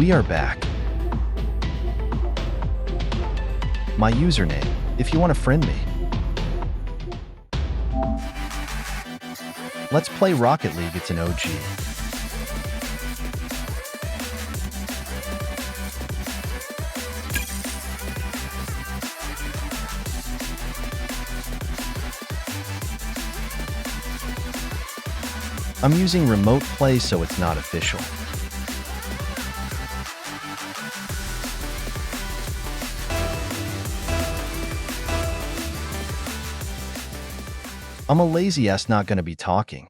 We are back. My username, if you want to friend me. Let's play Rocket League, it's an OG. I'm using remote play so it's not official. I'm a lazy ass not gonna be talking.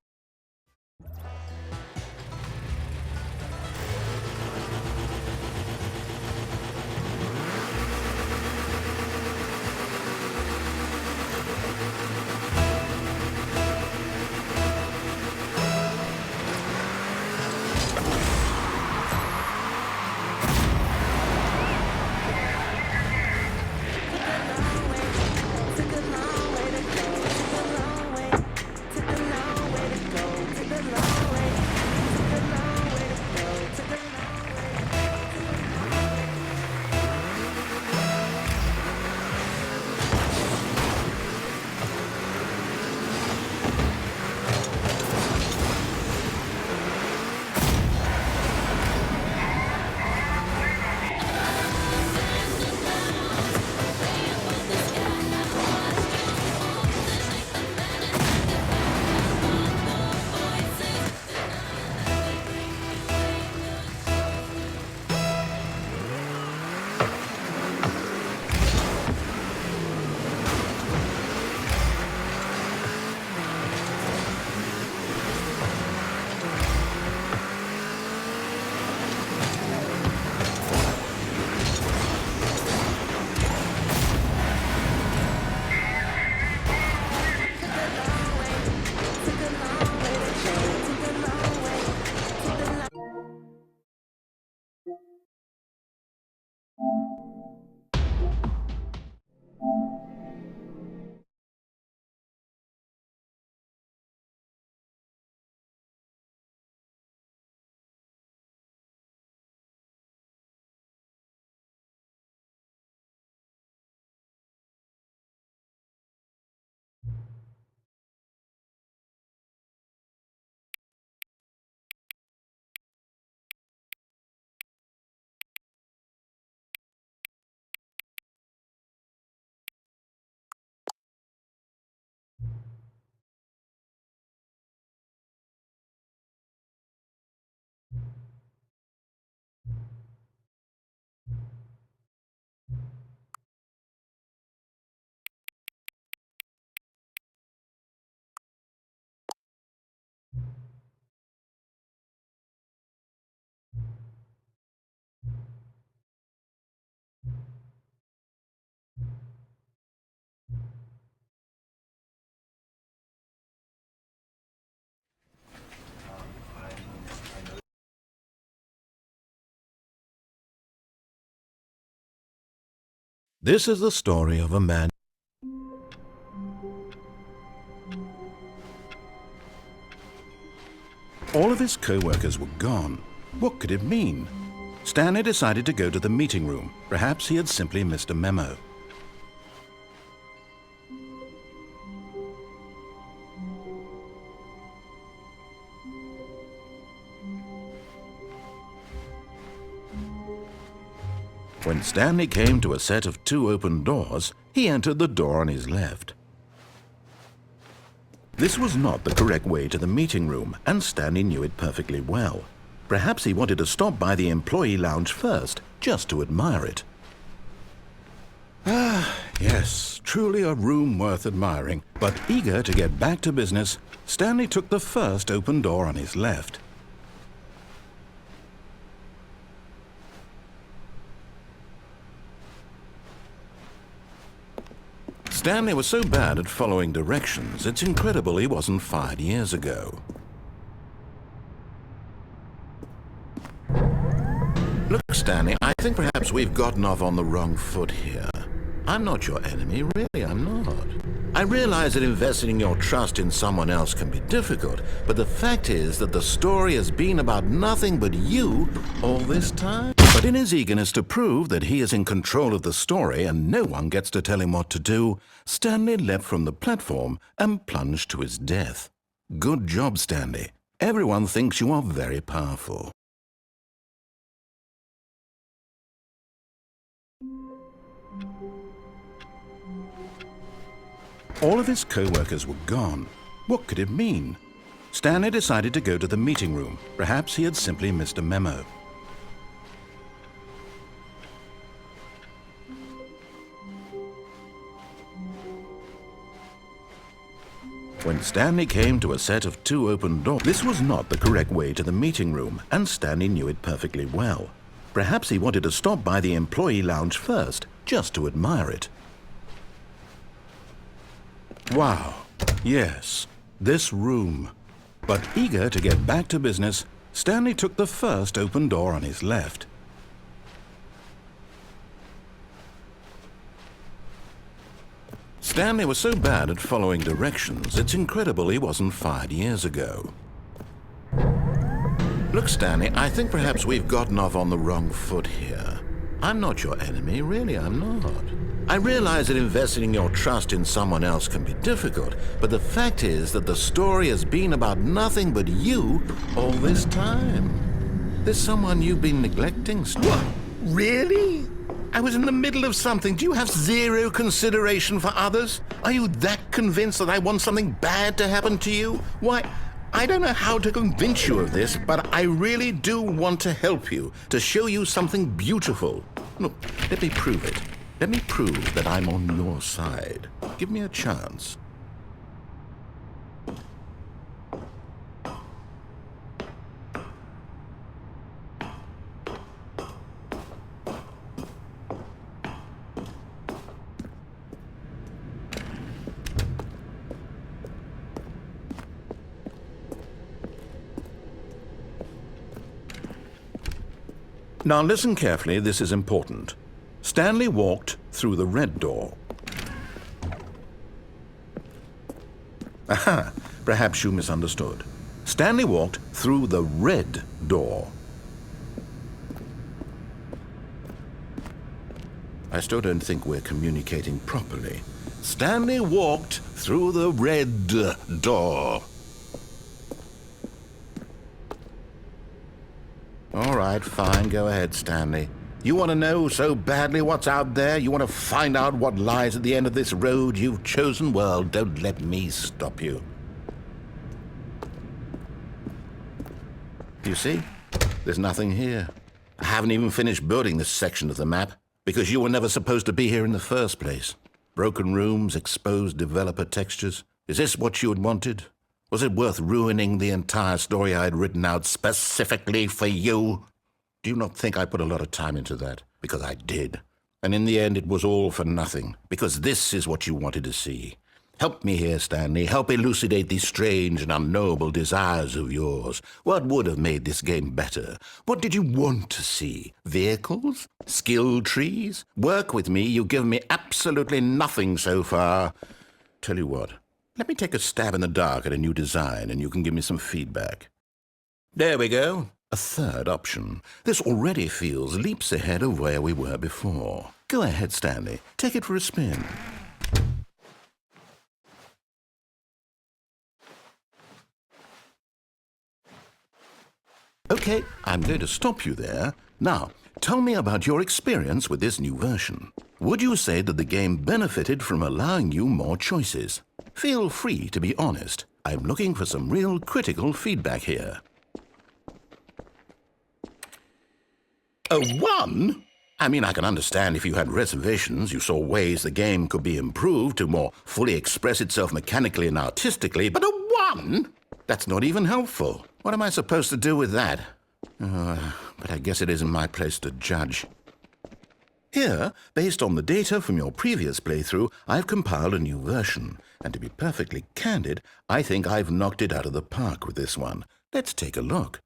This is the story of a man. All of his co-workers were gone. What could it mean? Stanley decided to go to the meeting room. Perhaps he had simply missed a memo. When Stanley came to a set of 2 open doors, he entered the door on his left. This was not the correct way to the meeting room, and Stanley knew it perfectly well. Perhaps he wanted to stop by the employee lounge first, just to admire it. Ah, yes, truly a room worth admiring. But eager to get back to business, Stanley took the first open door on his left. Stanley was so bad at following directions, it's incredible he wasn't fired years ago. Look, Stanley, I think perhaps we've gotten off on the wrong foot here. I'm not your enemy, really, I'm not. I realize that investing your trust in someone else can be difficult, but the fact is that the story has been about nothing but you all this time. But in his eagerness to prove that he is in control of the story and no one gets to tell him what to do, Stanley leapt from the platform and plunged to his death. Good job, Stanley. Everyone thinks you are very powerful. All of his co-workers were gone. What could it mean? Stanley decided to go to the meeting room. Perhaps he had simply missed a memo. When Stanley came to a set of 2 open doors, this was not the correct way to the meeting room, and Stanley knew it perfectly well. Perhaps he wanted to stop by the employee lounge first, just to admire it. Wow, yes, this room. But eager to get back to business, Stanley took the first open door on his left. Stanley was so bad at following directions, it's incredible he wasn't fired years ago. Look, Stanley, I think perhaps we've gotten off on the wrong foot here. I'm not your enemy, really, I'm not. I realize that investing your trust in someone else can be difficult, but the fact is that the story has been about nothing but you all this time. There's someone you've been neglecting. What? Really? I was in the middle of something. Do you have zero consideration for others? Are you that convinced that I want something bad to happen to you? Why, I don't know how to convince you of this, but I really do want to help you, to show you something beautiful. Look, let me prove it. Let me prove that I'm on your side. Give me a chance. Now listen carefully, this is important. Stanley walked through the red door. Aha, perhaps you misunderstood. Stanley walked through the red door. I still don't think we're communicating properly. Stanley walked through the red door. All right, fine, go ahead, Stanley. You want to know so badly what's out there? You want to find out what lies at the end of this road you've chosen? Well, don't let me stop you. You see? There's nothing here. I haven't even finished building this section of the map, because you were never supposed to be here in the first place. Broken rooms, exposed developer textures. Is this what you had wanted? Was it worth ruining the entire story I had written out specifically for you? Do you not think I put a lot of time into that? Because I did. And in the end, it was all for nothing. Because this is what you wanted to see. Help me here, Stanley. Help elucidate these strange and unknowable desires of yours. What would have made this game better? What did you want to see? Vehicles? Skill trees? Work with me. You've given me absolutely nothing so far. Tell you what. Let me take a stab in the dark at a new design, and you can give me some feedback. There we go. A third option. This already feels leaps ahead of where we were before. Go ahead, Stanley. Take it for a spin. Okay, I'm going to stop you there. Now, tell me about your experience with this new version. Would you say that the game benefited from allowing you more choices? Feel free to be honest. I'm looking for some real critical feedback here. A 1? I mean, I can understand if you had reservations, you saw ways the game could be improved to more fully express itself mechanically and artistically, but a 1? That's not even helpful. What am I supposed to do with that? But I guess it isn't my place to judge. Here, based on the data from your previous playthrough, I've compiled a new version. And to be perfectly candid, I think I've knocked it out of the park with this one. Let's take a look.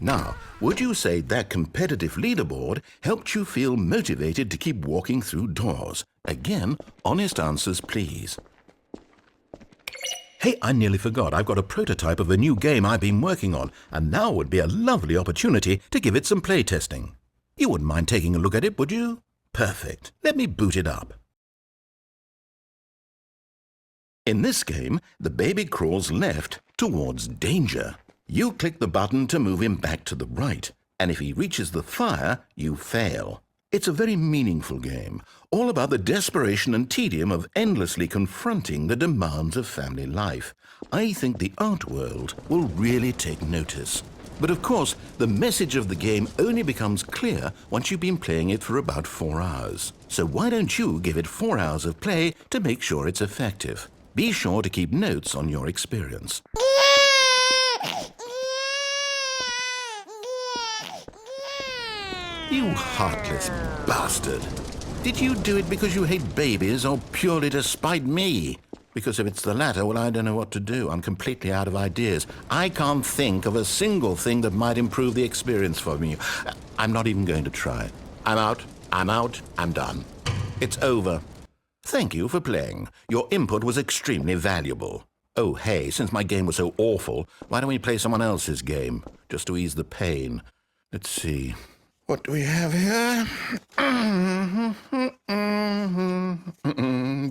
Now, would you say that competitive leaderboard helped you feel motivated to keep walking through doors? Again, honest answers, please. Hey, I nearly forgot. I've got a prototype of a new game I've been working on, and now would be a lovely opportunity to give it some playtesting. You wouldn't mind taking a look at it, would you? Perfect. Let me boot it up. In this game, the baby crawls left towards danger. You click the button to move him back to the right, and if he reaches the fire, you fail. It's a very meaningful game, all about the desperation and tedium of endlessly confronting the demands of family life. I think the art world will really take notice. But of course, the message of the game only becomes clear once you've been playing it for about 4 hours. So why don't you give it 4 hours of play to make sure it's effective? Be sure to keep notes on your experience. You heartless bastard. Did you do it because you hate babies or purely to spite me? Because if it's the latter, well, I don't know what to do. I'm completely out of ideas. I can't think of a single thing that might improve the experience for me. I'm not even going to try. I'm out. I'm done. It's over. Thank you for playing. Your input was extremely valuable. Oh, hey, since my game was so awful, why don't we play someone else's game, just to ease the pain? Let's see. What do we have here?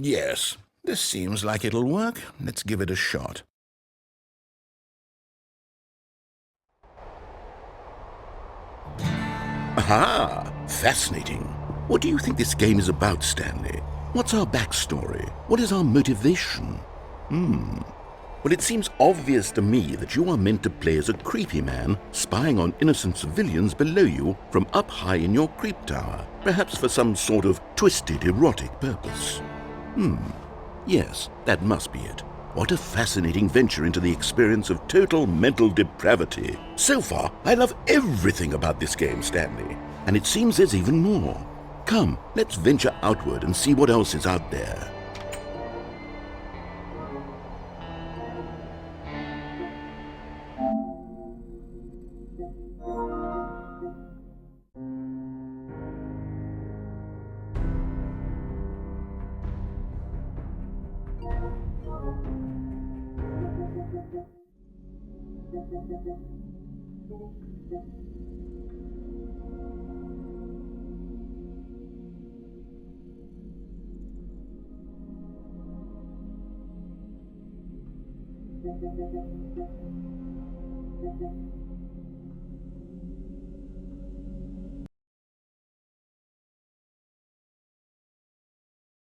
Yes, this seems like it'll work. Let's give it a shot. Aha! Fascinating. What do you think this game is about, Stanley? What's our backstory? What is our motivation? Well, it seems obvious to me that you are meant to play as a creepy man spying on innocent civilians below you from up high in your creep tower, perhaps for some sort of twisted erotic purpose. Yes, that must be it. What a fascinating venture into the experience of total mental depravity. So far, I love everything about this game, Stanley, and it seems there's even more. Come, let's venture outward and see what else is out there.